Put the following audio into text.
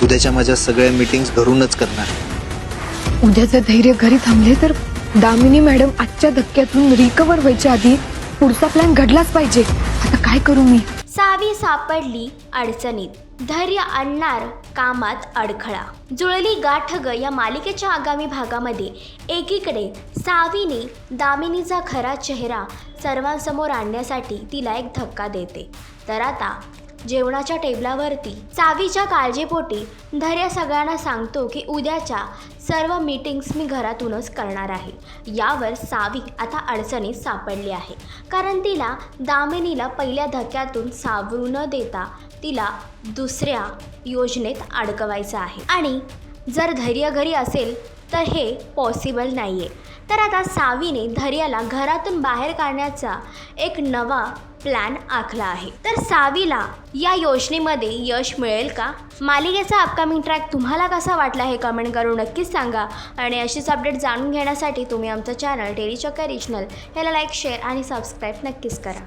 उद्याच्या माझ्या सगळ्या मीटिंग्स घरूनच करणार. उद्याचं धैर्य घरी थांबले तर दामिनी मॅडम आजच्या धक्क्यातून रिकवर व्हायच्या आधी पुढचा प्लॅन घडलाच पाहिजे. आता काय करू मी? सावी सापडली अडचणीत, धैर्य आणणार कामात अडखळा. जुळली गाठ ग या मालिकेच्या आगामी भागामध्ये एकीकडे सावीने दामिनीचा खरा चेहरा सर्वांसमोर आणण्यासाठी तिला एक धक्का देते, तर आता जेवणाच्या टेबलावरती सावीच्या काळजीपोटी धैर्य सगळ्यांना सांगतो की उद्याच्या सर्व मीटिंग्स मी घरातूनच करणार आहे. यावर सावी आता अडचणीत सापडली आहे, कारण तिला दामिनीला पहिल्या धक्क्यातून सावरू न देता तिला दुसऱ्या योजनेत अडकवायचं आहे. आणि जर धैर्य घरी असेल तर हे पॉसिबल नाही आहे. तर आता सावीने धैर्याला घरातून बाहेर काढण्याचा एक नवा प्लॅन आखला आहे. तर सावीला या योजनेमध्ये यश मिळेल का? मालिकेचा अपकमिंग ट्रॅक तुम्हाला कसा वाटला हे कमेंट करून नक्कीच सांगा. आणि अशीच अपडेट जाणून घेण्यासाठी तुम्ही आमचं चॅनल टेलीचक्कर रिजनल ह्याला लाईक, शेअर आणि सबस्क्राईब नक्कीच करा.